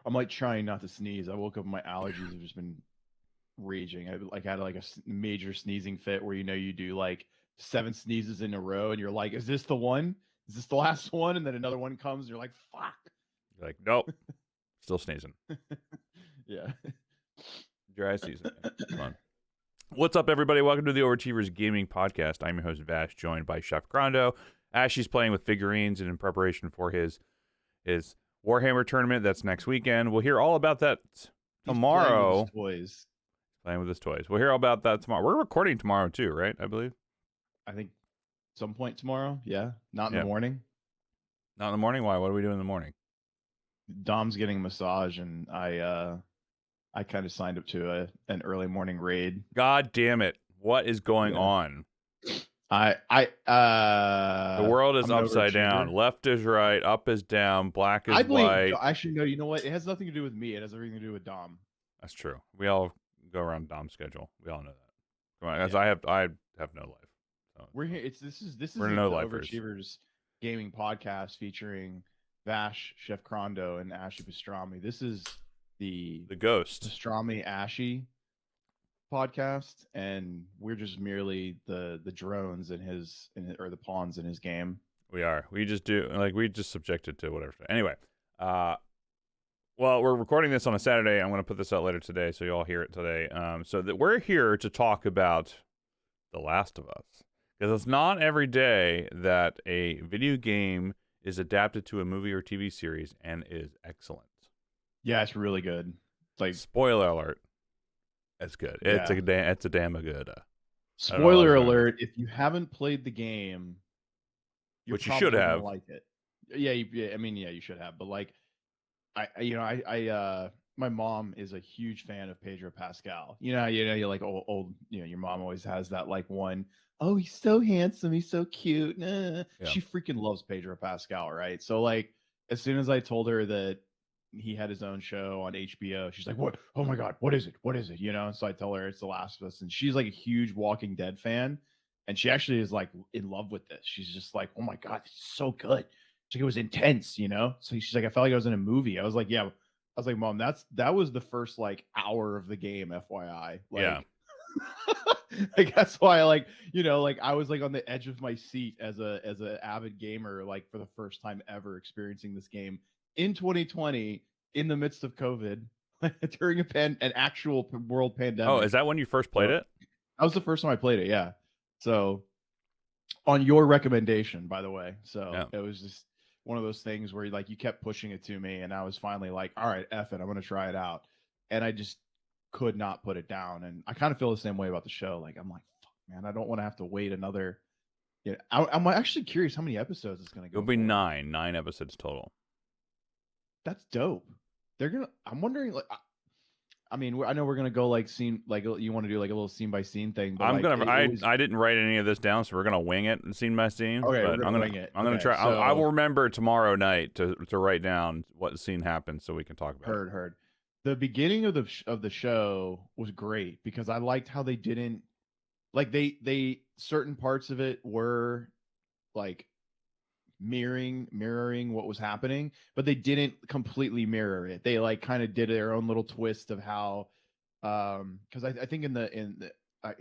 I'm like trying not to sneeze. I woke up and my allergies have just been raging. I had like a major sneezing fit where you do like 7 sneezes in a row, and you're like, "Is this the one? Is this the last one?" And then another one comes, and you're like, "Fuck!" You're like, nope, still sneezing. Yeah. Dry season. Come on. What's up, everybody? Welcome to the Overachievers Gaming Podcast. I'm your host, Vvash, joined by Chef Crondo. Ashley's playing with figurines and in preparation for his Warhammer tournament that's next weekend. We'll hear all about that tomorrow. He's playing with his toys. Playing with his toys. We'll hear all about that tomorrow. We're recording tomorrow too, right? I believe. I think some point tomorrow. Yeah, not in the morning. Not in the morning. Why? What are we doing in the morning? Dom's getting a massage, and I kind of signed up to an early morning raid. God damn it! What is going on? The world is upside down. Left is right, up is down, black is white. Actually, no. You know what? It has nothing to do with me. It has everything to do with Dom. That's true. We all go around Dom's schedule. We all know that. Come on, as I have no life. So. We're here. This is the no-lifers. Overachievers Gaming Podcast featuring Vvash, Chef Crondo, and Ashley Pastrami. This is the Ghost Pastrami Ashy podcast, and we're just merely the drones or the pawns in his game. We are. We just subjected to whatever. Anyway, well, we're recording this on a Saturday. I'm going to put this out later today, so you all hear it today. So that we're here to talk about The Last of Us, because it's not every day that a video game is adapted to a movie or TV series and is excellent. Yeah, it's really good. Like, spoiler alert, it's good. It's a damn good. Spoiler alert: if you haven't played the game, which you should have, like it. Yeah, you should have. But like, my mom is a huge fan of Pedro Pascal. You're like old. Your mom always has that like one. Oh, he's so handsome. He's so cute. Yeah. She freaking loves Pedro Pascal, right? So like, as soon as I told her that he had his own show on HBO, she's like, "What? Oh my god, what is it? What is it?" So I tell her it's The Last of Us, and she's like a huge Walking Dead fan, and she actually is like in love with this. She's just like, "Oh my god, it's so good." She's like, it was intense, So she's like, "I felt like I was in a movie." I was like, "Yeah." I was like, "Mom, that was the first like hour of the game, FYI." Like, yeah. Like that's why I was like on the edge of my seat as a avid gamer, like for the first time ever experiencing this game in 2020 in the midst of COVID during an actual world pandemic. Oh, is that when you first played it? That was the first time I played it. Yeah. So on your recommendation, by the way. So It was just one of those things where like you kept pushing it to me, and I was finally like, all right, F it, I'm going to try it out. And I just could not put it down. And I kind of feel the same way about the show. Like, I'm like, fuck, man, I don't want to have to wait another. I'm actually curious how many episodes it's going to go. It'll be 9 episodes total. That's dope. I'm wondering, like, I mean, I know we're gonna go like scene, like you want to do like a little scene by scene thing. But I didn't write any of this down, so we're gonna wing it scene by scene. Okay, but I'm gonna wing it. I'm gonna try. So, I will remember tomorrow night to write down what scene happened so we can talk about it. Heard. The beginning of the show was great because I liked how they didn't like they certain parts of it were like mirroring what was happening, but they didn't completely mirror it. They like kind of did their own little twist of how because I think in the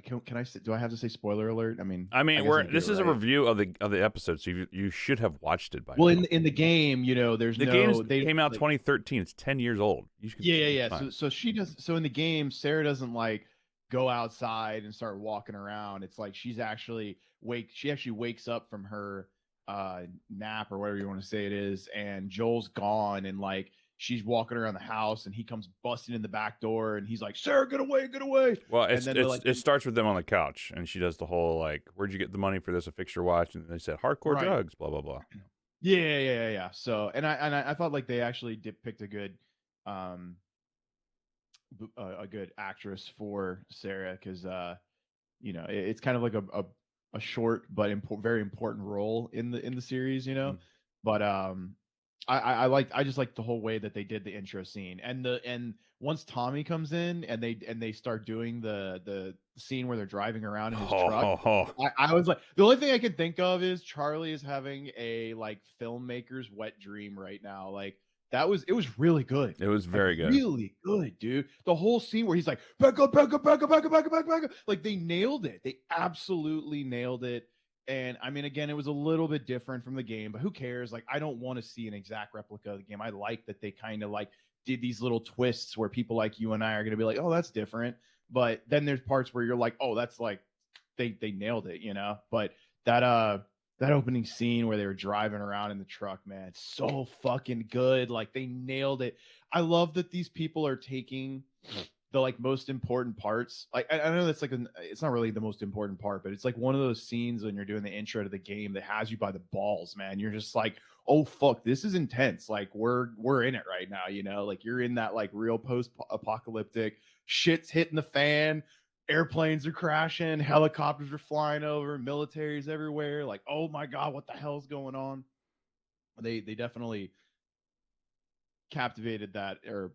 can I say, do I have to say spoiler alert? I mean this is a review of the episode, so you should have watched it by now. Well, in the game, there's they came out 2013. It's 10 years old. So she does. So in the game, Sarah doesn't like go outside and start walking around. It's like she actually wakes up from her nap or whatever you want to say it is, and Joel's gone, and like she's walking around the house, and he comes busting in the back door, and he's like, "Sarah, get away, get away!" Well, it starts with them on the couch, and she does the whole like, "Where'd you get the money for this? A fixture watch?" And they said, "Hardcore drugs," blah blah blah. Yeah. So, and I thought like they actually picked a good actress for Sarah, because it's kind of like a short but very important role in the series, But I just like the whole way that they did the intro scene, and once Tommy comes in and they start doing the scene where they're driving around in his truck. I was like, the only thing I can think of is Charlie is having a like filmmaker's wet dream right now. Like it was really good. It was Like very good. really good, dude. The whole scene where he's like, back up, back up, back up, back up, back up, back up, back up. Like they nailed it. They absolutely nailed it. And I mean, again, it was a little bit different from the game, but who cares? Like, I don't want to see an exact replica of the game. I like that they kind of like did these little twists where people like you and I are going to be like, oh, that's different. But then there's parts where you're like, oh, that's like they nailed it, you know? But that opening scene where they were driving around in the truck, man, it's so fucking good. Like they nailed it. I love that these people are taking the like most important parts. Like I know that's like it's not really the most important part, but it's like one of those scenes when you're doing the intro to the game that has you by the balls, man. You're just like, oh fuck, this is intense. Like we're in it right now, you know. Like you're in that like real post-apocalyptic shit's hitting the fan. Airplanes are crashing, helicopters are flying over, military's everywhere. Like, oh my god, what the hell's going on? They definitely captivated that, or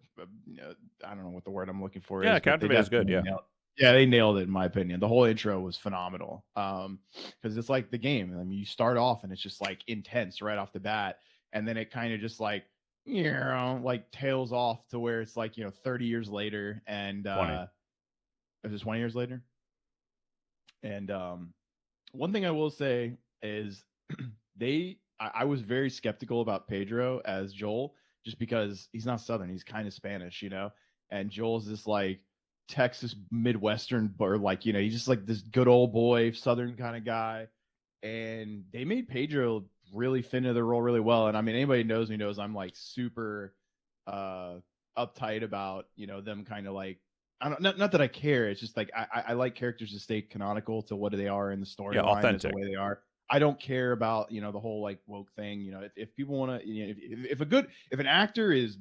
I don't know what the word I'm looking for Yeah, is, but they captivate is good. definitely Yeah. yeah, they nailed it in my opinion. The whole intro was phenomenal. Because it's like the game. I mean, you start off and it's just like intense right off the bat, and then it kind of just like like tails off to where it's like 30 years later, and 20. Is this 20 years later? And one thing I will say is I was very skeptical about Pedro as Joel, just because he's not Southern. He's kind of Spanish, and Joel's this like Texas Midwestern, or like, he's just like this good old boy, Southern kind of guy. And they made Pedro really fit into the role really well. And I mean, anybody knows me knows I'm like super uptight about, them kind of like, I don't, not that I care. It's just like I like characters to stay canonical to what they are in the Yeah, storyline, as the authentic. way they are. I don't care about the whole like woke thing. If people want to, if an actor is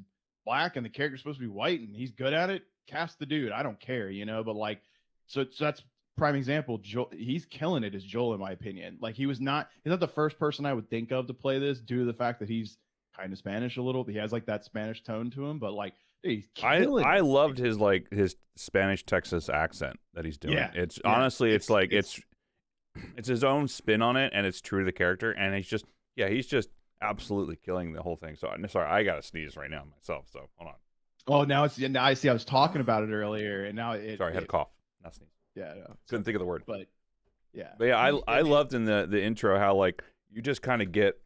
black and the character's supposed to be white and he's good at it, cast the dude. I don't care, but like, so that's prime example. Joel, he's killing it as Joel, in my opinion. Like he's not the first person I would think of to play this, due to the fact that he's kind of Spanish a little. He has like that Spanish tone to him, but like, he's killing I it. loved his Spanish Texas accent that he's doing. Yeah, It's yeah. honestly, it's like it's his own spin on it, and it's true to the character, and he's just absolutely killing the whole thing. So sorry, I gotta sneeze right now myself. So hold on. Oh, now I see. I was talking about it earlier, and now Sorry, I had a cough, not sneeze. Yeah, no, Couldn't think of the word. but yeah, I loved in the intro how like you just kind of get,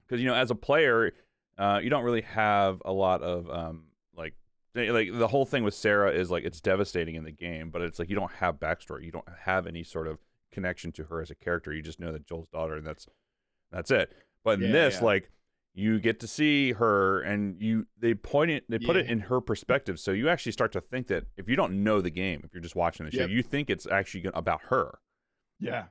because as a player, you don't really have a lot of like the whole thing with Sarah is like it's devastating in the game, but it's like you don't have backstory, you don't have any sort of connection to her as a character. You just know that Joel's daughter, and that's it. But in this, like, you get to see her, and they put it in her perspective, so you actually start to think that if you don't know the game, if you're just watching the show, you think it's actually about her. Yeah,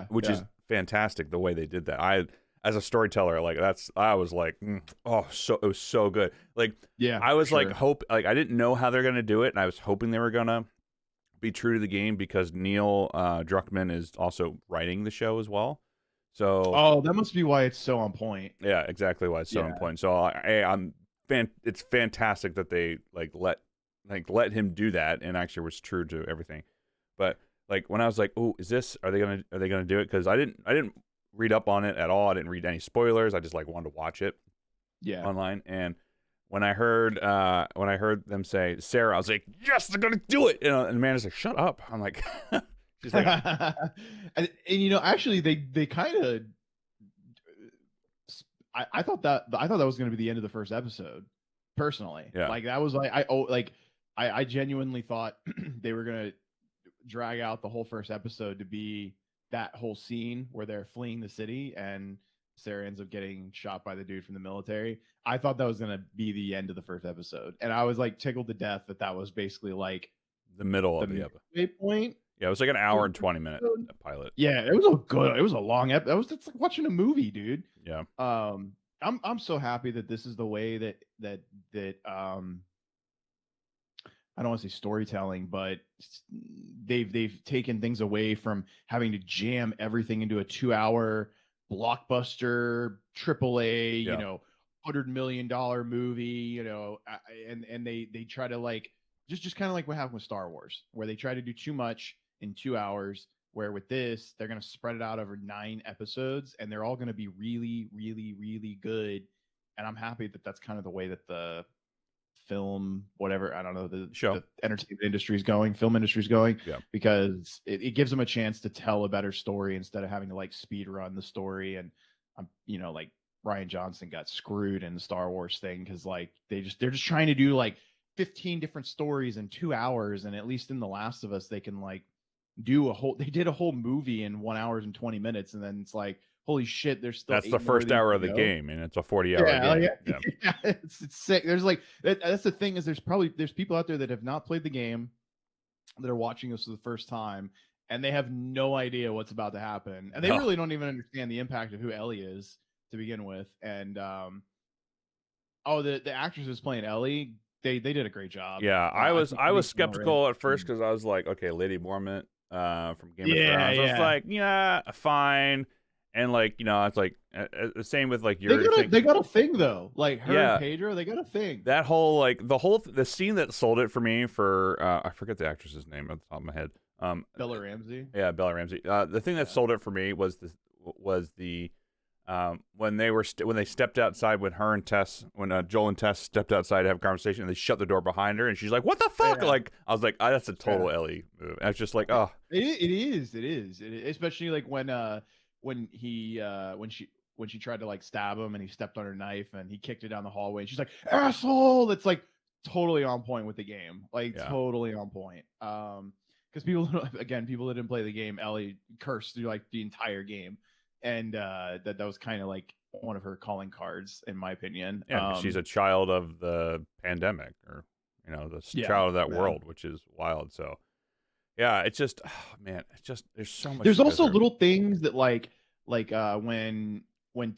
which is fantastic the way they did that. I, as a storyteller, like I was like, it was so good. Like, I was like I didn't know how they're gonna do it, and I was hoping they were gonna be true to the game, because Neil Druckmann is also writing the show as well. So that must be why it's so on point. Yeah, exactly why it's so on point. So it's fantastic that they let him do that, and actually was true to everything. But like when I was like, "Oh, are they gonna do it?" Because I didn't read up on it at all. I didn't read any spoilers. I just like wanted to watch it online. And when I heard them say Sarah, I was like, "Yes, they're gonna do it!" And Amanda's like, "Shut up!" I'm like, she's like, and actually they kind of. I thought that was going to be the end of the first episode, personally. Yeah. Like that was like I genuinely thought they were going to drag out the whole first episode to be that whole scene where they're fleeing the city and Sarah ends up getting shot by the dude from the military. I thought that was going to be the end of the first episode, and I was like tickled to death that was basically like the middle of the episode. Point. Yeah, it was like an hour and 20-minute pilot. Yeah, it was a long episode. It's like watching a movie, dude. Yeah. I'm so happy that this is the way that I don't want to say storytelling, but they've taken things away from having to jam everything into a 2-hour blockbuster AAA, $100 million movie, and they try to like just kind of like what happened with Star Wars, where they try to do too much in 2 hours, where with this they're going to spread it out over 9 episodes, and they're all going to be really, really, really good. and I'm happy that that's kind of the way that the film, whatever, I don't know, the entertainment industry is going, film industry is going, because it gives them a chance to tell a better story instead of having to like speed run the story. And like Ryan Johnson got screwed in the Star Wars thing because like they're just trying to do like 15 different stories in 2 hours, and at least in The Last of Us they can like they did a whole movie in 1 hour and 20 minutes, and then it's like, holy shit, there's still that's the first hour of the game, and it's a 40-hour game. Yeah. It's sick. There's like that's the thing, is there's people out there that have not played the game that are watching this for the first time, and they have no idea what's about to happen, and they really don't even understand the impact of who Ellie is to begin with. And the actress who's playing Ellie, they did a great job. Yeah, I was skeptical at first because I was like, okay, Lady Mormont from Game of Thrones. I was like, yeah, fine. And like, it's like the same with like they got a thing though, like her and Pedro, they got a thing. That whole like the scene that sold it for me for I forget the actress's name at the top of my head. Bella Ramsey. Yeah, Bella Ramsey. The thing that sold it for me was the when they stepped outside when her and Tess, when Joel and Tess stepped outside to have a conversation, and they shut the door behind her, and she's like, "What the fuck?" Like I was like, oh, "That's a total Ellie move." And I was just like, "Oh, it is, especially like when she tried to like stab him and he stepped on her knife and he kicked it down the hallway and she's like, asshole. That's like totally on point with the game, like totally on point. Because people that didn't play the game, Ellie cursed through like the entire game, and that was kind of like one of her calling cards, in my opinion. Yeah, she's a child of the pandemic, or the child of that world, which is wild. So yeah, it's just, oh, man, it's just, there's so much. There's also little things that like when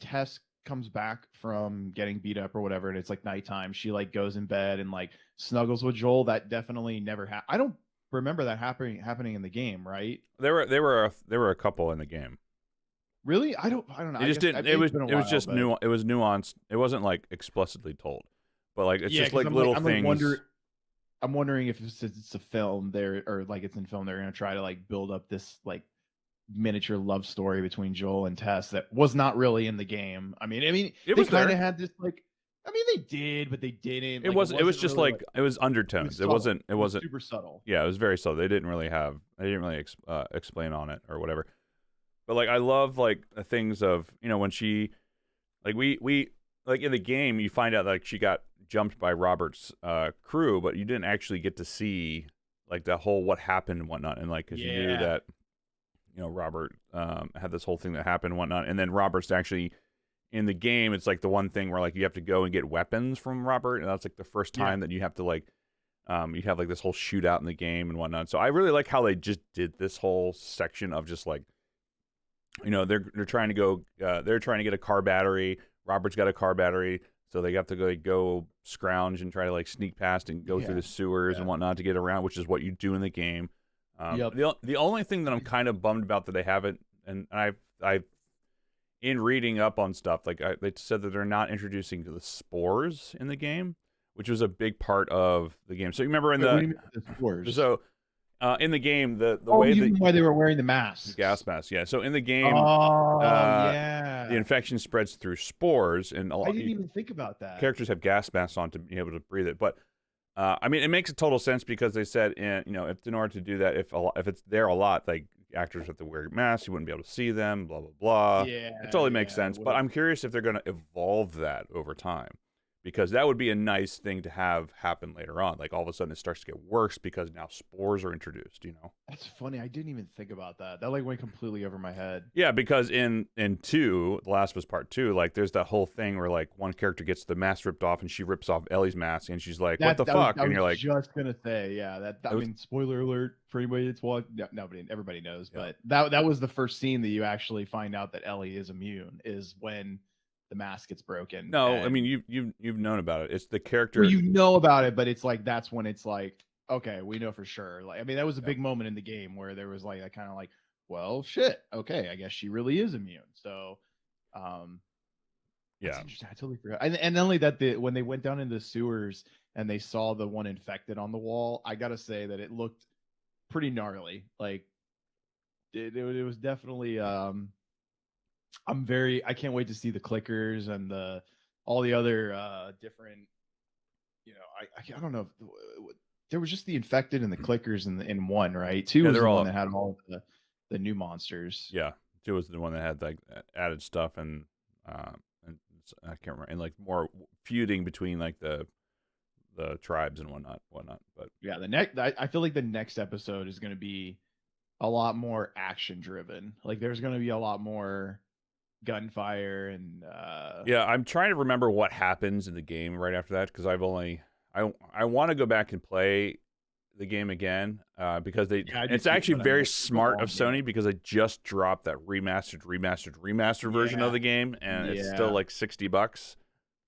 Tess comes back from getting beat up or whatever, and it's like nighttime, she like goes in bed and like snuggles with Joel. That definitely never happened. I don't remember that happening in the game, right? There were a couple in the game. Really? I don't know. It just didn't. It was just new. It was nuanced. It wasn't like explicitly told, but like it's just like little things. I'm wondering if it's a film there, or like it's in film, they're gonna try to like build up this like miniature love story between Joel and Tess that was not really in the game. I mean, they kind of had this like. I mean, they did, but they didn't. It was just really like it was undertones. It wasn't super subtle. Yeah, it was very subtle. They didn't really explain on it or whatever. But like I love like the things of when she like we like in the game you find out like she got jumped by Robert's crew, but you didn't actually get to see like the whole what happened and whatnot, and like because you knew that Robert had this whole thing that happened and whatnot, and then Robert's actually in the game. It's like the one thing where like you have to go and get weapons from Robert, and that's like the first time that you have to like you have like this whole shootout in the game and whatnot. So I really like how they just did this whole section of just like they're trying to go they're trying to get a car battery. Robert's got a car battery. So they have to go scrounge and try to like sneak past and go through the sewers and whatnot to get around, which is what you do in the game. The only thing that I'm kind of bummed about that they haven't, and I in reading up on stuff, like they said that they're not introducing the spores in the game, which was a big part of the game. So you remember in the spores? So in the game, the way that why they were wearing the masks, gas masks, So in the game, the infection spreads through spores, and I didn't even think about that. Characters have gas masks on to be able to breathe it, but I mean, it makes a total sense because they said, if in order to do that, if it's there a lot, like actors have to wear masks, you wouldn't be able to see them, blah blah blah. It totally makes sense. But I'm curious if they're going to evolve that over time, because that would be a nice thing to have happen later on. Like all of a sudden it starts to get worse because now spores are introduced, That's funny. I didn't even think about that. That like went completely over my head. Yeah, because in 2, The Last of Us Part 2, like there's that whole thing where like one character gets the mask ripped off and she rips off Ellie's mask and she's like, what the fuck? And you're like, just going to say, I mean, spoiler alert for anybody that's watching. Everybody knows, but that was the first scene that you actually find out that Ellie is immune, is when the mask gets broken. No, I mean you've known about it. It's the character. Well, you know about it, but it's like that's when it's like, okay, we know for sure. Like, I mean, that was a big moment in the game where there was like that kind of like, well, shit, okay, I guess she really is immune. So, that's interesting. I totally forgot. And not only that, when they went down into the sewers and they saw the one infected on the wall, I gotta say that it looked pretty gnarly. Like, it was definitely. I can't wait to see the clickers and the all the other different, I don't know. There was just the infected and the clickers in one, right? Two Yeah, was they're the all one that had all the new monsters. yeah. 2 was the one that had like added stuff and I can't remember, and like more feuding between like the tribes and whatnot. But Yeah, I feel like the next episode is going to be a lot more action driven. Like there's going to be a lot more gunfire and yeah, I'm trying to remember what happens in the game right after that because I want to go back and play the game again because yeah, I do it's too, actually but I mean, very it's a smart long of Sony game. because they just dropped that remastered version of Yeah, the game and it's still yeah, like $60,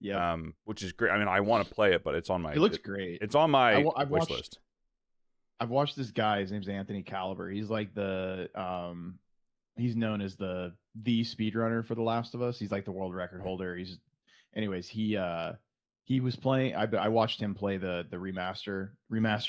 yep. which is great. I mean, I want to play it, but It looks great. it's on my I've wish watched list. I've watched this guy. His name's Anthony Caliber. He's like he's known as the speedrunner for The Last of Us. He's like the world record holder. Anyways, he was playing. I watched him play the remaster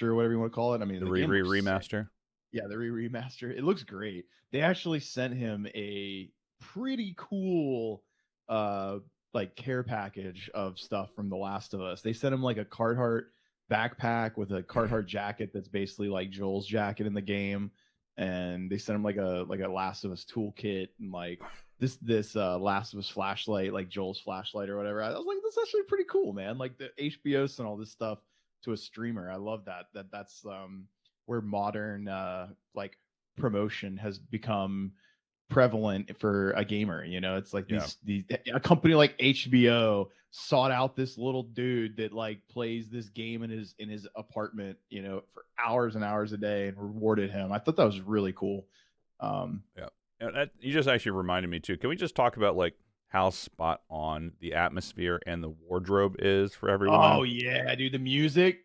or whatever you want to call it. I mean, The the game looks sick. remaster. Yeah, the remaster. It looks great. They actually sent him a pretty cool like care package of stuff from The Last of Us. They sent him like a Carhartt backpack with a Carhartt jacket that's basically like Joel's jacket in the game. And they sent him like a Last of Us toolkit and like this Last of Us flashlight, like Joel's flashlight or whatever. I was like, that's actually pretty cool, man. Like the HBO sent all this stuff to a streamer. I love that. That's where modern like promotion has become prevalent for a gamer. It's like these a company like HBO sought out this little dude that like plays this game in his apartment, for hours and hours a day and rewarded him. I thought that was really cool. Yeah, and you just actually reminded me too. Can we just talk about like how spot on the atmosphere and the wardrobe is for everyone? Oh yeah, dude, the music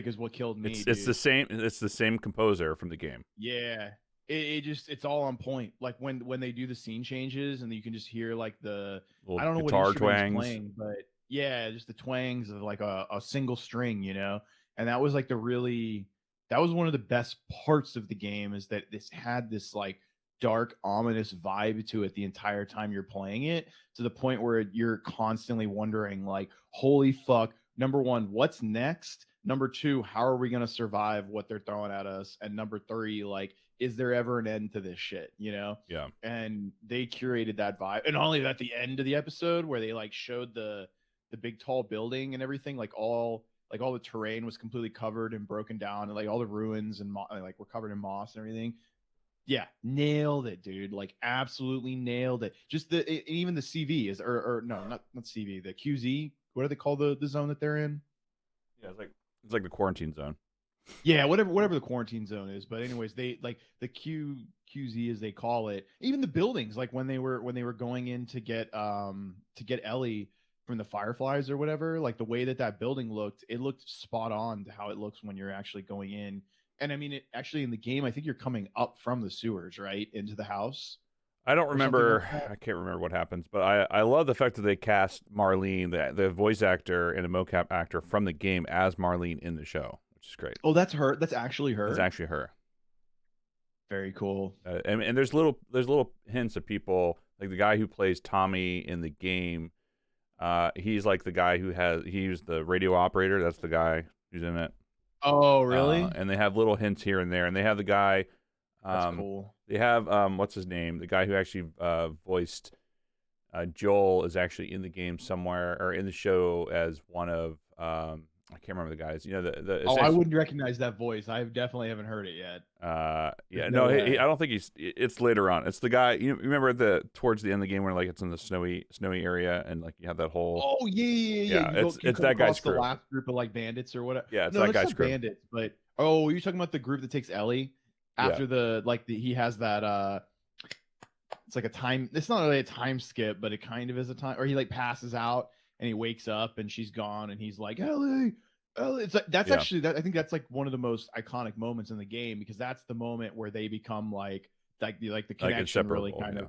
is what killed me, It's dude. the same composer from the game. Yeah. It's all on point. Like when they do the scene changes and you can just hear like I Little don't know what guitar instrument he's twangs. playing, but yeah, just the twangs of like a single string. And that was like that was one of the best parts of the game, is that this had this like dark, ominous vibe to it the entire time you're playing it, to the point where you're constantly wondering, like, holy fuck, number one, what's next? Number two, how are we going to survive what they're throwing at us? And number three, like, is there ever an end to this shit? Yeah. And they curated that vibe. And only at the end of the episode where they like showed the big tall building and everything, like all the terrain was completely covered and broken down, and like all the ruins and like were covered in moss and everything. Yeah, nailed it, dude. Like absolutely nailed it. Just even the CV is or no, not CV, the QZ. What do they call the zone that they're in? Yeah, it's like the quarantine zone. Yeah, whatever the quarantine zone is. But anyways, they like the QZ as they call it. Even the buildings, like when they were going in to get Ellie from the Fireflies or whatever, like the way that building looked, it looked spot on to how it looks when you're actually going in. And I mean, it actually in the game, I think you're coming up from the sewers, right, into the house I don't or something like remember. that. I can't remember what happens, but I love the fact that they cast Marlene, the voice actor and a mocap actor from the game, as Marlene in the show, which is great. Oh, that's her. That's actually It's her. actually her. Very cool. And there's little hints of people, like the guy who plays Tommy in the game. He's like the guy he's the radio operator. That's the guy who's in it. Oh, really? And they have little hints here and there. And they have the guy. That's cool. They have what's his name? The guy who actually voiced Joel is actually in the game somewhere, or in the show as one of I can't remember the guys. Oh, I wouldn't recognize that voice. I definitely haven't heard it yet. Yeah, There's no no, way. I don't think it's later on. It's the guy. You remember towards the end of the game where like it's in the snowy area and like you have that whole. Oh yeah. Yeah, You it's come that guy's across the crew. last group of like bandits or whatever. Yeah, it's No, that it's guy's not crew. bandits, but you're talking about the group that takes Ellie Yeah, after he has that it's like a time. It's not really a time skip, but it kind of is a time. Or he like passes out and he wakes up and she's gone and he's like, Ellie. It's like that's yeah, actually that I think that's like one of the most iconic moments in the game, because that's the moment where they become the connection really inseparable. kind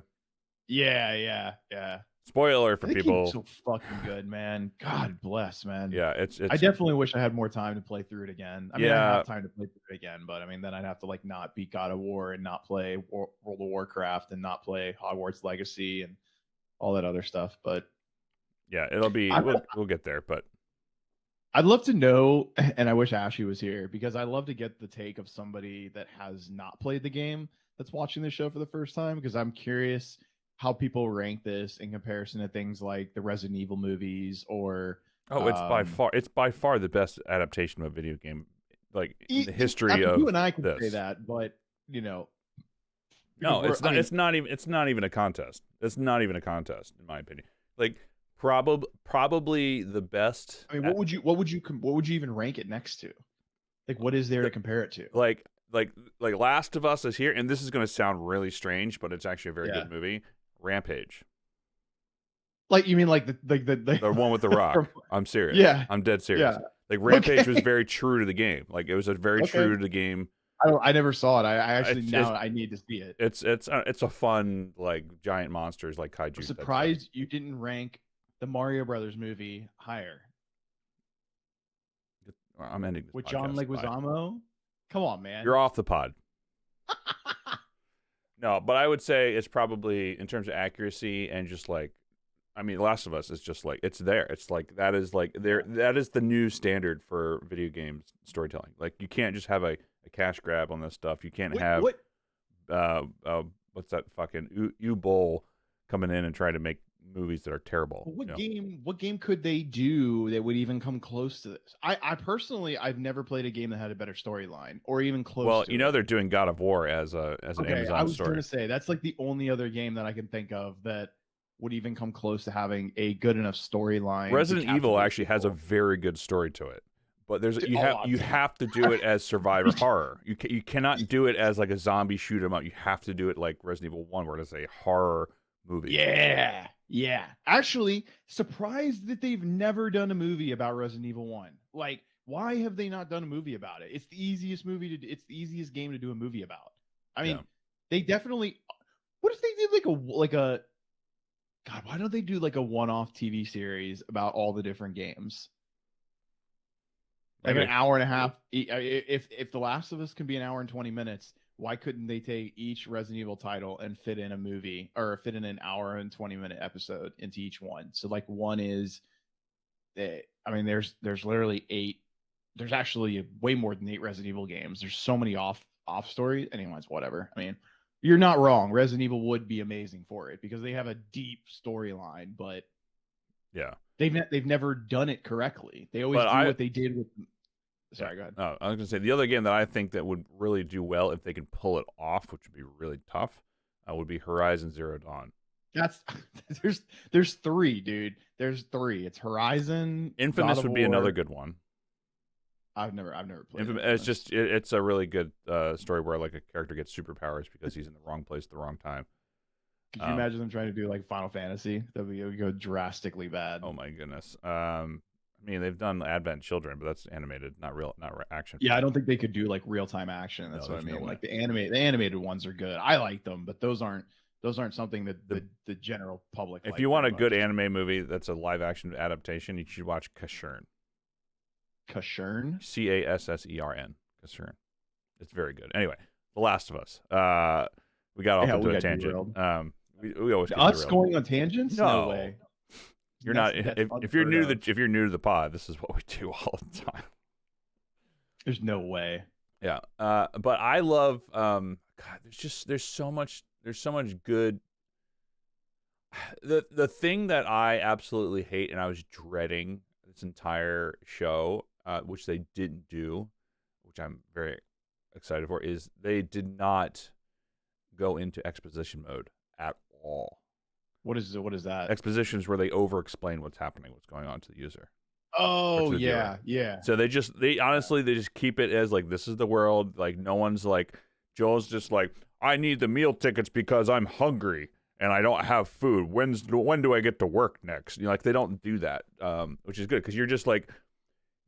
Yeah. of. Yeah. Spoiler for The people. game's so fucking good, man. God bless, man. Yeah, it's I definitely wish I had more time to play through it again. I mean, I yeah. have time to play through it again, but I mean, then I'd have to like not beat God of War and not play World of Warcraft and not play Hogwarts Legacy and all that other stuff. But Yeah, it'll be. We'll get there, but I'd love to know, and I wish Ashley was here because I love to get the take of somebody that has not played the game that's watching the show for the first time, because I'm curious how people rank this in comparison to things like the Resident Evil movies or it's by far the best adaptation of a video game, like in the history of you and I can this. say that, but you know, no, it's not. It's not even a contest. It's not even a contest, in my opinion. Like probably the best. I mean, what would you even rank it next to? Like, what is there to compare it to? Like Last of Us is here, and this is going to sound really strange, but it's actually a very good movie. Rampage. Like, you mean like the one with the Rock? I'm serious. Yeah, I'm dead serious. Yeah. Like Rampage was very true to the game. Like it was a very true to the game. I never saw it. I actually I need to see it. It's a fun, like, giant monsters like kaiju. I'm surprised you didn't rank the Mario Brothers movie higher. I'm ending this with podcast. John Leguizamo. Come on, man. You're off the pod. No, but I would say it's probably, in terms of accuracy and just like, I mean, Last of Us is just like, it's there. It's like, that is the new standard for video games storytelling. Like, you can't just have a cash grab on this stuff. You can't have what's that fucking U-Bowl coming in and try to make movies that are terrible. What game could they do that would even come close to this? I personally, I've never played a game that had a better storyline or even close. Well, to you know, they're doing God of War as an Amazon story. I was going to say that's like the only other game that I can think of that would even come close to having a good enough storyline. Resident Evil actually has a very good story to it, but you have to do it as survivor horror. You cannot do it as like a zombie shoot 'em up. You have to do it like Resident Evil 1, where it's a horror movie. Yeah. Actually, surprised that they've never done a movie about Resident Evil 1. Like, why have they not done a movie about it? It's the easiest game to do a movie about. I mean, they definitely. What if they did like a God, why don't they do like a one-off TV series about all the different games? Like an hour and a half. If The Last of Us can be an hour and 20 minutes, why couldn't they take each Resident Evil title and fit in a movie or fit in an hour and 20-minute episode into each one? So like one is, I mean, there's literally 8. There's actually way more than 8 Resident Evil games. There's so many off stories. Anyways, whatever. I mean, you're not wrong. Resident Evil would be amazing for it because they have a deep storyline, but yeah, they've never done it correctly. They always do what they did with. Sorry, go ahead. No, I was gonna say the other game that I think that would really do well if they can pull it off, which would be really tough, would be Horizon Zero Dawn. That's there's 3, dude. There's 3. It's Horizon. Infamous would be another good one. I've never played Infamous. It's a really good story where like a character gets superpowers because he's in the wrong place at the wrong time. Could you imagine them trying to do like Final Fantasy? That would go drastically bad. Oh my goodness. I mean, they've done Advent Children, but that's animated, not action. Yeah, I don't think they could do like real-time action. That's what I mean. No, like the animated ones are good. I like them, but those aren't something that the general public. If you want a good anime movie that's a live-action adaptation, you should watch Casshern. Casshern? Cassern. Casshern. It's very good. Anyway, The Last of Us. We got off into a tangent. We always get us going on tangents. No way. You're not. If you're new to the pod, this is what we do all the time. There's no way. Yeah. But I love. God, there's so much good. The thing that I absolutely hate, and I was dreading this entire show, which they didn't do, which I'm very excited for, is they did not go into exposition mode at all. What is that? Exposition is where they over-explain what's happening, what's going on to the user. Oh, yeah. So they honestly just keep it as like, this is the world. Like, no one's like, Joel's just like, I need the meal tickets because I'm hungry and I don't have food. When do I get to work next? You know, like, they don't do that, which is good because you're just like,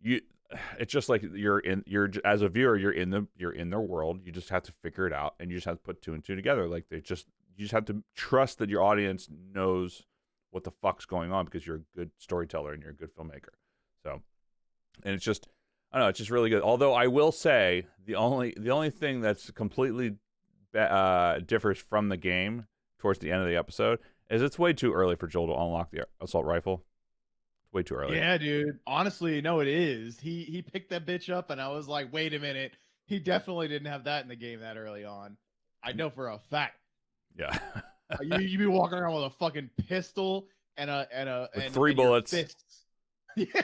it's just like you're as a viewer, you're in their world. You just have to figure it out, and you just have to put 2 and 2 together. Like, you just have to trust that your audience knows what the fuck's going on because you're a good storyteller and you're a good filmmaker. So, and it's just, I don't know, it's just really good. Although I will say the only thing that's completely differs from the game towards the end of the episode is it's way too early for Joel to unlock the assault rifle. way too early. Yeah, dude. Honestly, no, it is. He picked that bitch up, and I was like, wait a minute. He definitely didn't have that in the game that early on. I know for a fact. Yeah. You be walking around with a fucking pistol and With 3 your bullets. fists. Yeah.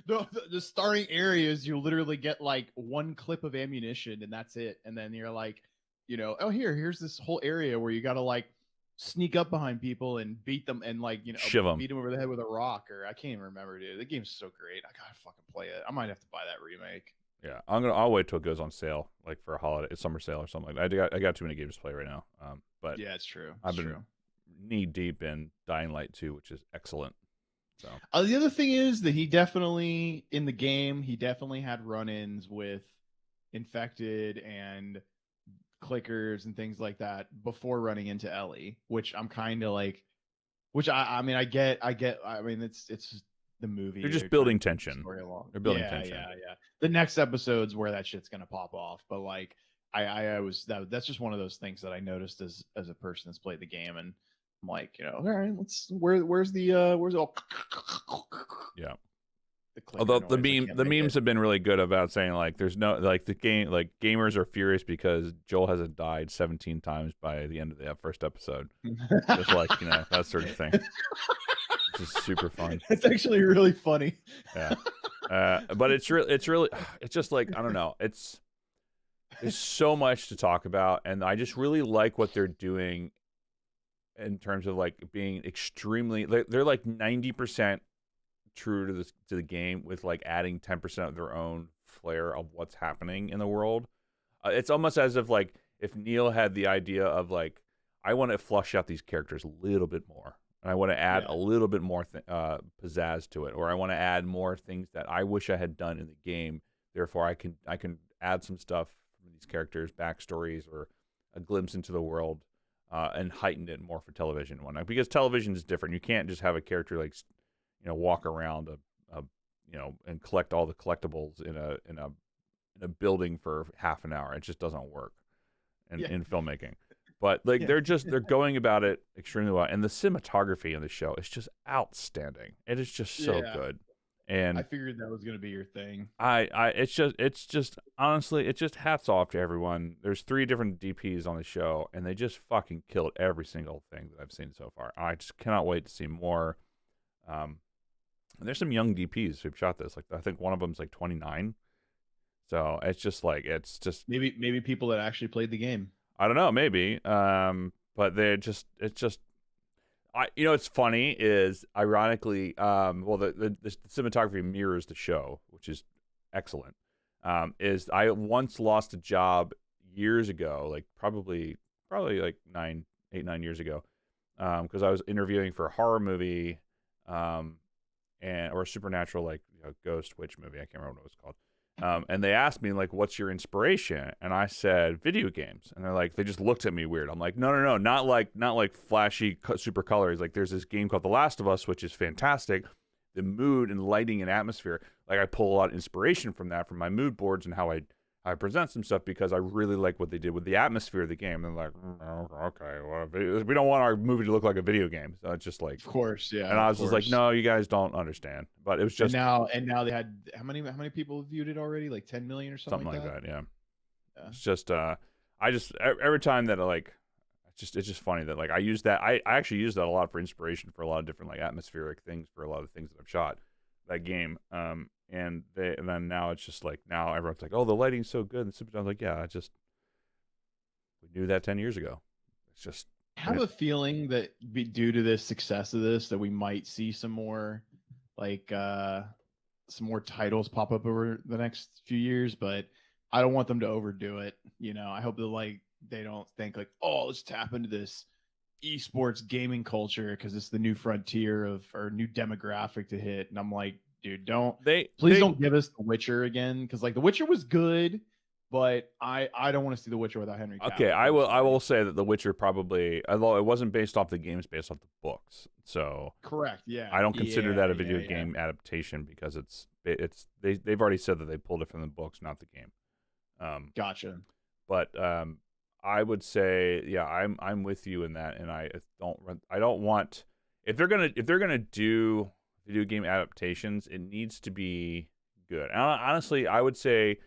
The starting areas, you literally get like one clip of ammunition, and that's it. And then you're like, oh, here's this whole area where you gotta like sneak up behind people and beat them and like Shiv them. beat them over the head with a rock, or I can't even remember, dude. The game's so great. I gotta fucking play it. I might have to buy that remake. Yeah, I'll wait till it goes on sale, like for a holiday, summer sale or something like that. I got too many games to play right now. But yeah, it's true. I've been knee deep in Dying Light 2, which is excellent. So the other thing is that he definitely in the game he definitely had run-ins with infected and clickers and things like that before running into Ellie, which I'm kind of like, which I mean I get. I mean it's the movie. They're just building tension. They're building tension. Yeah. The next episode's where that shit's gonna pop off. But like, I was that's just one of those things that I noticed as a person that's played the game, and I'm like, all right, where's all yeah. Although the memes have been really good about saying like there's no like the game like gamers are furious because Joel hasn't died 17 times by the end of the first episode. Just like that sort of thing. It's super fun. It's actually really funny. Yeah. But it's just like I don't know. There's so much to talk about, and I just really like what they're doing in terms of like being extremely. They're like 90% true to the game with like adding 10% of their own flair of what's happening in the world. It's almost as if like if Neil had the idea of like I want to flush out these characters a little bit more. And I want to add a little bit more pizzazz to it, or I want to add more things that I wish I had done in the game. Therefore, I can add some stuff from these characters, backstories, or a glimpse into the world, and heighten it more for television. Because television is different. You can't just have a character like walk around and collect all the collectibles in a building for half an hour. It just doesn't work in filmmaking. But like they're going about it extremely well, and the cinematography in the show is just outstanding. It is just so good. And I figured that was gonna be your thing. It's just honestly, it's just hats off to everyone. There's 3 different DPs on the show, and they just fucking killed every single thing that I've seen so far. I just cannot wait to see more. And there's some young DPs who've shot this. Like I think one of them's like 29. So it's just maybe people that actually played the game. I don't know, maybe. But it's funny is ironically, the cinematography mirrors the show, which is excellent. Is I once lost a job years ago, like probably like 9 years ago, because I was interviewing for a horror movie, or a supernatural like ghost witch movie. I can't remember what it was called. And they asked me like, "What's your inspiration?" And I said, "Video games." And they just looked at me weird. I'm like, "No, not like flashy super colors. Like, there's this game called The Last of Us, which is fantastic. The mood and lighting and atmosphere. Like, I pull a lot of inspiration from that, from my mood boards and how I present some stuff because I really like what they did with the atmosphere of the game." And they're like, okay, well, we don't want our movie to look like a video game. So it's just like, of course, yeah. And I was just like, no, you guys don't understand. But it was just and now they had how many people viewed it already? Like 10 million or something like that. Yeah. It's just every time that it's just funny that like I use that. I actually use that a lot for inspiration for a lot of different like atmospheric things for a lot of things that I've shot that game. And then now it's just like now everyone's like, oh, the lighting's so good. And I was like, yeah, we knew that 10 years ago. It's just I have a feeling that due to the success of this, that we might see some more titles pop up over the next few years, but I don't want them to overdo it. I hope that they don't think like, oh, let's tap into this esports gaming culture because it's the new frontier or new demographic to hit. And I'm like, dude, don't give us The Witcher again, because like The Witcher was good, but I don't want to see The Witcher without Henry Cavill. Okay, I will say that The Witcher probably, although it wasn't based off the games, based off the books. So correct, yeah. I don't consider that a video game adaptation because they've already said that they pulled it from the books, not the game. Gotcha. But I would say, yeah, I'm with you in that, and I don't want if they're gonna do video game adaptations, it needs to be good. And honestly, I would say,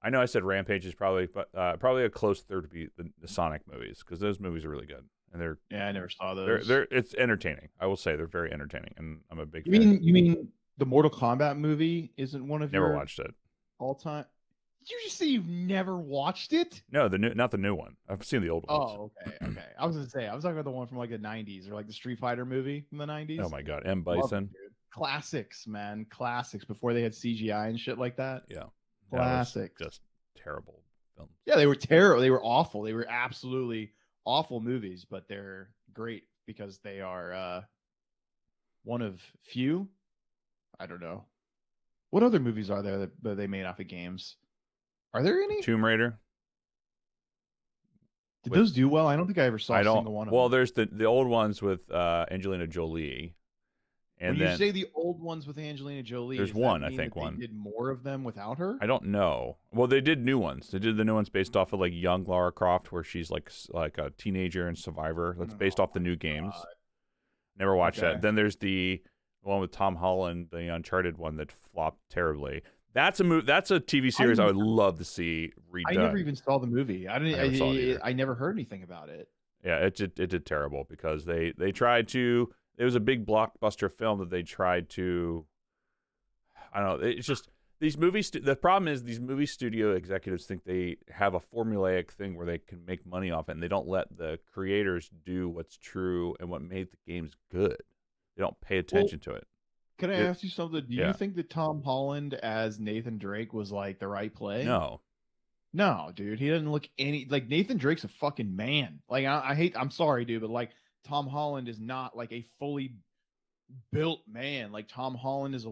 I know I said Rampage is probably a close third to be the Sonic movies, because those movies are really good, and I never saw those. it's entertaining. I will say they're very entertaining, and I'm a big You fan. mean the Mortal Kombat movie isn't one of Never your watched it. all time? Did you just say you've never watched it? No, not the new one. I've seen the old ones. Oh, okay. I was gonna say I was talking about the one from like the '90s or like the Street Fighter movie from the '90s. Oh my god, M. Bison. Classics, man, classics before they had CGI and shit like that. Yeah, classics. Just terrible films. Yeah, they were terrible. They were awful. They were absolutely awful movies, but they're great because they are one of few. I don't know. What other movies are there that they made off of games? Are there any? Tomb Raider. Did those do well? I don't think I ever saw a single one of them. Well, there's the old ones with Angelina Jolie. And when you say the old ones with Angelina Jolie, there's one, I think they did more of them without her? I don't know. Well, they did new ones. They did the new ones based off of like young Lara Croft, where she's like a teenager in Survivor. That's based off the new games. Never watched that. Then there's the one with Tom Holland, the Uncharted one that flopped terribly. That's a That's a TV series I would love to see redone. I never even saw the movie. I never heard anything about it. Yeah, it did terrible because they tried to. It was a big blockbuster film that they tried to. I don't know. It's just these movies. The problem is these movie studio executives think they have a formulaic thing where they can make money off it, and they don't let the creators do what's true and what made the games good. They don't pay attention to it. Can I ask you something? Do you think that Tom Holland as Nathan Drake was like the right play? No, dude. He doesn't look like Nathan Drake's a fucking man. Like I'm sorry, dude, but like Tom Holland is not like a fully built man. Like Tom Holland is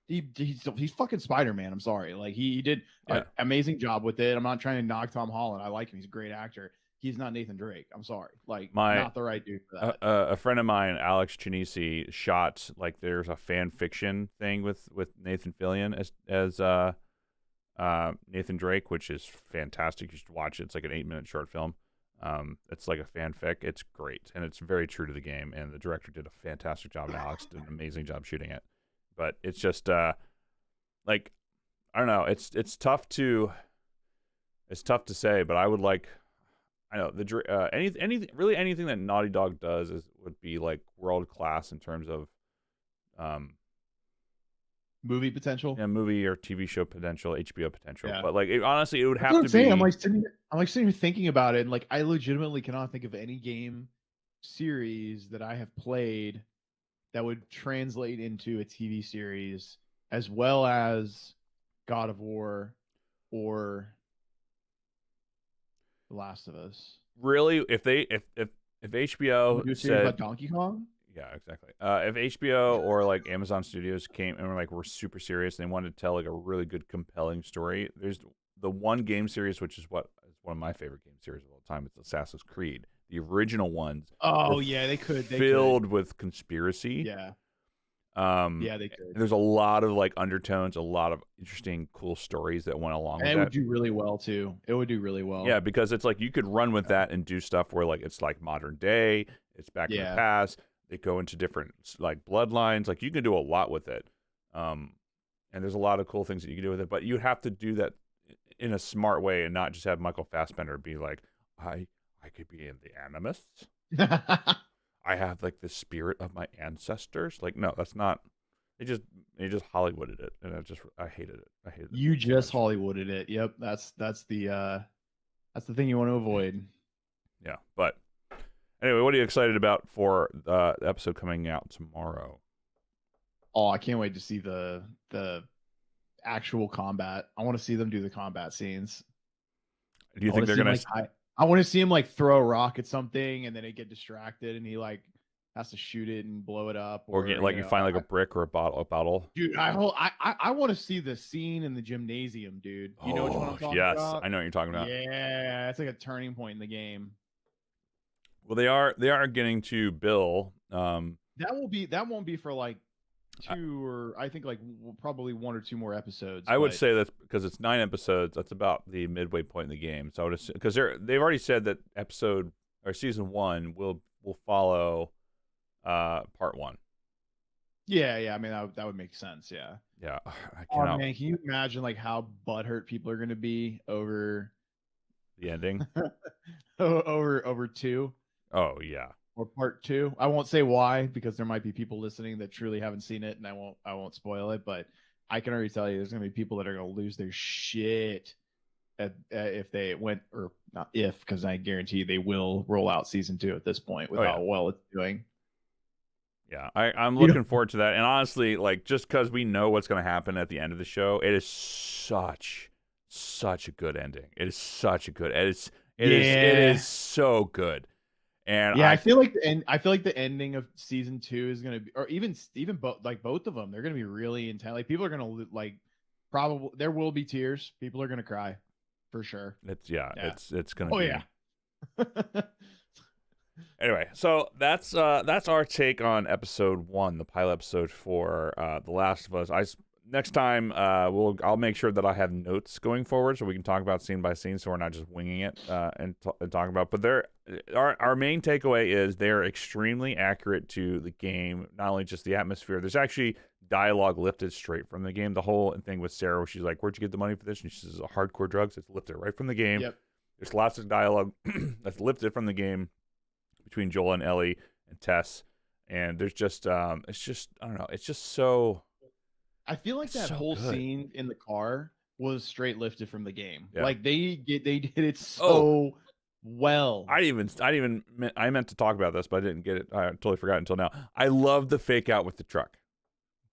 he's fucking Spider-Man. I'm sorry. Like he did an amazing job with it. I'm not trying to knock Tom Holland. I like him. He's a great actor. He's not Nathan Drake. I'm sorry. Like not the right dude for that. A friend of mine, Alex Chinisi, shot like there's a fan fiction thing with Nathan Fillion as Nathan Drake, which is fantastic. You should watch it. It's like an 8-minute short film. It's like a fanfic. It's great, and it's very true to the game. And the director did a fantastic job, and Alex did an amazing job shooting it. But it's just like I don't know. It's tough to say. But I would like. I know anything that Naughty Dog does would be like world class in terms of movie potential. Yeah, movie or TV show potential, HBO potential. Yeah. But like honestly, it would have to be. I'm like sitting here thinking about it, and like I legitimately cannot think of any game series that I have played that would translate into a TV series as well as God of War or The Last of Us. Really, if HBO said about Donkey Kong, yeah, exactly. If HBO or like Amazon Studios came and we're super serious and they wanted to tell like a really good, compelling story, there's the one game series which is one of my favorite game series of all time. It's Assassin's Creed. The original ones. Oh yeah, they could. Filled with conspiracy. Yeah. Yeah, they could. There's a lot of like undertones, a lot of interesting, cool stories that went along with that. It would do really well too. It would do really well. Yeah, because it's like you could run with that and do stuff where like it's like modern day, it's back in the past. They go into different like bloodlines. Like you can do a lot with it. And there's a lot of cool things that you can do with it, but you have to do that in a smart way and not just have Michael Fassbender be like, I could be in the Animists. I have like the spirit of my ancestors. Like, no, that's not. They just Hollywooded it, and I hated it. I hated it. You just Hollywooded it. Yep, that's the thing you want to avoid. Yeah, but anyway, what are you excited about for the episode coming out tomorrow? Oh, I can't wait to see the actual combat. I want to see them do the combat scenes. Do you think they're gonna? I want to see him like throw a rock at something and then it get distracted and he like has to shoot it and blow it up, or get like you find like a brick or a bottle. Dude, I want to see the scene in the gymnasium, dude. You know what I'm talking about? Yes, I know what you're talking about. Yeah, it's like a turning point in the game. Well, they are getting to Bill. That won't be for like two or I think like probably one or two more episodes. I would say that's because it's 9 episodes. That's about the midway point in the game. So I would assume because they've already said that episode or season 1 will follow part 1. Yeah. I mean, that would make sense. Yeah. Yeah, I Oh cannot. man, can you imagine like how butthurt people are going to be over The ending. over two Oh yeah. or part two? I won't say why because there might be people listening that truly haven't seen it, and I won't spoil it. But I can already tell you, there's going to be people that are going to lose their shit if they went, or not if, because I guarantee they will roll out season two at this point with Oh yeah. how well it's doing. Yeah, I'm You know, looking forward to that. And honestly, like, just because we know what's going to happen at the end of the show, it is such a good ending. It is such a good. It is yeah, so good. And yeah. I feel like the ending of season two is gonna be, or even both of them, they're gonna be really intense. Like people are gonna like, probably there will be tears. People are gonna cry, for sure. Yeah. it's going to Oh be. yeah. Anyway, so that's our take on episode 1, the pilot episode for The Last of Us. Next time I'll make sure that I have notes going forward so we can talk about scene by scene, so we're not just winging it and talking about. But our main takeaway is they're extremely accurate to the game, not only just the atmosphere. There's actually dialogue lifted straight from the game. The whole thing with Sarah, where she's like, "Where'd you get the money for this?" And she says, "Hardcore drugs." It's lifted right from the game. Yep. There's lots of dialogue that's lifted from the game between Joel and Ellie and Tess, and there's just it's just, I don't know, it's just so. I feel like that so whole good. scene in the car was straight lifted from the game. Yeah. Like they did it so well. I meant to talk about this, but I didn't get it. I totally forgot until now. I love the fake out with the truck,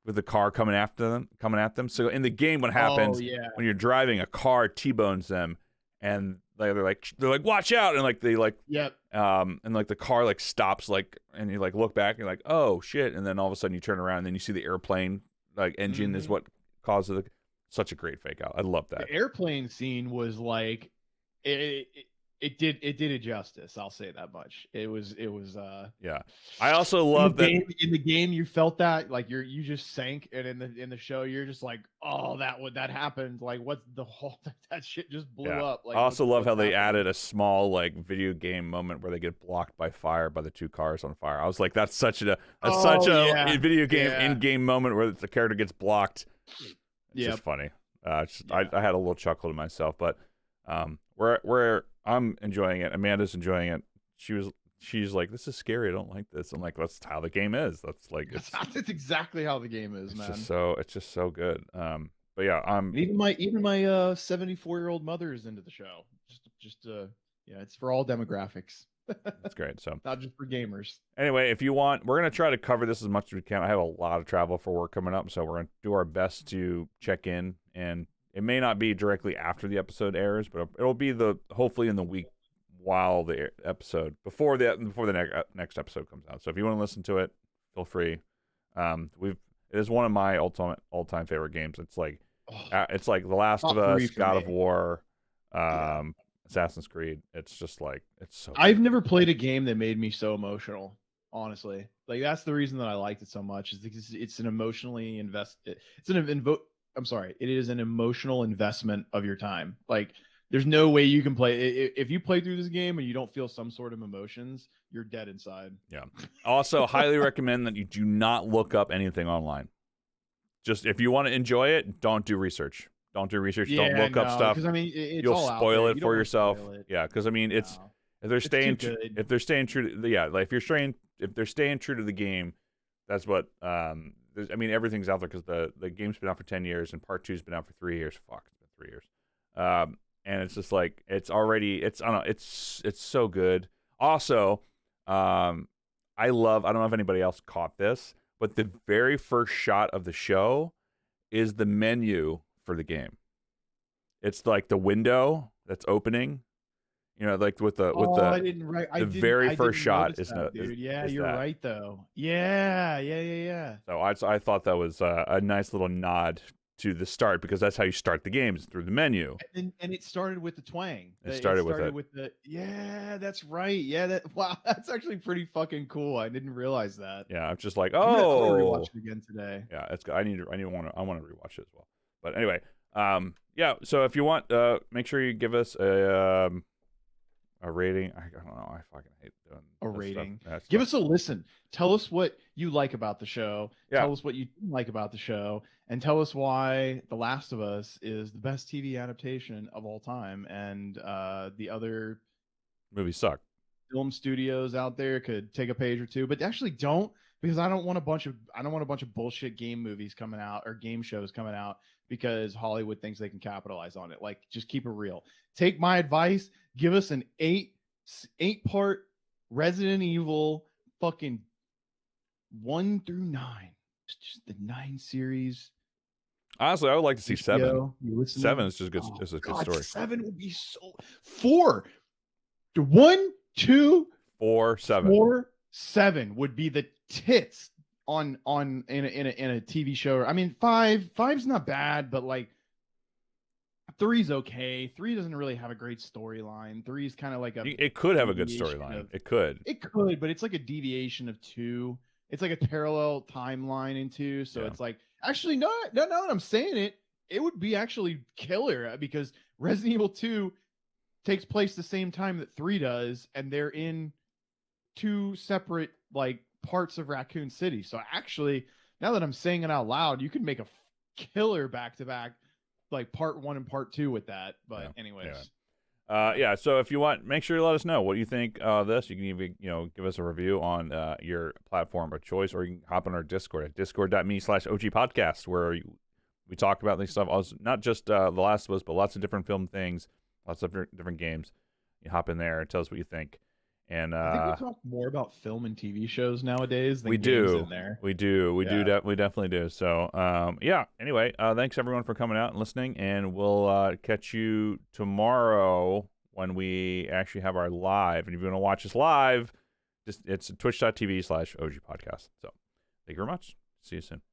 with the car coming at them. So in the game, what happens when you're driving, a car T-bones them, and they're like, watch out, and like they like, Yep. and like the car like stops, like, and you like look back and you're like, oh shit, and then all of a sudden you turn around and then you see the airplane like engine is what causes such a great fake out. I love that. The airplane scene was like it did it justice. I'll say that much. It was yeah. I also love that in the game you felt that like you just sank, and in the show you're just like, oh, that happened, like what's the whole that shit just blew up. Like I also love how they happening? added a small like video game moment where they get blocked by fire by the two cars on fire. I was like, that's such a video game in-game moment where the character gets blocked. It's just funny. I had a little chuckle to myself, but I'm enjoying it. Amanda's enjoying it. She's like, this is scary. I don't like this. I'm like, that's how the game is. That's like it's exactly how the game is, man. It's just so good. But yeah, even my 74-year-old mother is into the show. Just it's for all demographics. That's great. So not just for gamers. Anyway, if you want, we're gonna try to cover this as much as we can. I have a lot of travel for work coming up, so we're gonna do our best to check in, and it may not be directly after the episode airs, but it'll be hopefully in the week while the episode before the next episode comes out. So if you want to listen to it, feel free. It is one of my all-time favorite games. It's like The Last of Us, God of War, Assassin's Creed. It's just like, it's so I've never played a game that made me so emotional, honestly. Like that's the reason that I liked it so much, is because it's an emotionally invested. It is an emotional investment of your time. Like there's no way you can play if you play through this game and you don't feel some sort of emotions, you're dead inside. Yeah. Also, highly recommend that you do not look up anything online. Just if you want to enjoy it, don't do research. Don't do research. Don't look up stuff. Because I mean, you'll spoil it for yourself. Yeah, because I mean, if they're staying true to like if they're staying true to the game, that's what I mean, everything's out there because the game's been out for 10 years and part 2's been out for 3 years. Fuck, it's been 3 years. And it's just like I don't know, it's so good. Also, I don't know if anybody else caught this, but the very first shot of the show is the menu for the game. It's like the window that's opening, like with the the very first shot is that, dude. You're right though. Yeah. So I thought that was a nice little nod to the start, because that's how you start the games, through the menu. And it started with the twang. It started with the that's right. Yeah, wow, that's actually pretty fucking cool. I didn't realize that. Yeah, I'm just like, I'm gonna rewatch it again today. Yeah, it's good. I want to rewatch it as well. But anyway, yeah. So if you want, make sure you give us a A rating? I don't know. I fucking hate doing A that rating. stuff. Give us a listen. Tell us what you like about the show. Yeah. Tell us what you didn't like about the show, and tell us why The Last of Us is the best TV adaptation of all time, and the other movies suck. Film studios out there could take a page or two, but actually don't, because I don't want a bunch of bullshit game movies coming out or game shows coming out because Hollywood thinks they can capitalize on it. Like, just keep it real. Take my advice. Give us an eight-part Resident Evil fucking 1 through 9. It's just the 9 series. Honestly, I would like to see 7. 7 is just good. It's a good story. 7 would be so 4. 1, 2, 4, 7. 4, 7 would be the tits on in a TV show. I mean, 5's not bad, but like 3's okay. 3 doesn't really have a great storyline. 3's kind of like it could have a good storyline. It could, but it's like a deviation of 2. It's like a parallel timeline in 2. So it's like, actually, no, I'm saying it would be actually killer, because Resident Evil 2 takes place the same time that 3 does, and they're in 2 separate like parts of Raccoon City. So actually, now that I'm saying it out loud, you could make a killer back-to-back, like part 1 and part 2 with that. But anyways. So if you want, make sure you let us know what you think of this. You can even, give us a review on your platform of choice, or you can hop on our Discord at discord.me/OGpodcast, where we talk about these stuff, not just The Last of Us, but lots of different film things, lots of different games. You hop in there and tell us what you think. And I think we talk more about film and TV shows nowadays than we games do. In there. We do. We definitely do. So, Anyway, thanks everyone for coming out and listening, and we'll catch you tomorrow when we actually have our live. And if you want to watch us live, it's twitch.tv/OGpodcast. So, thank you very much. See you soon.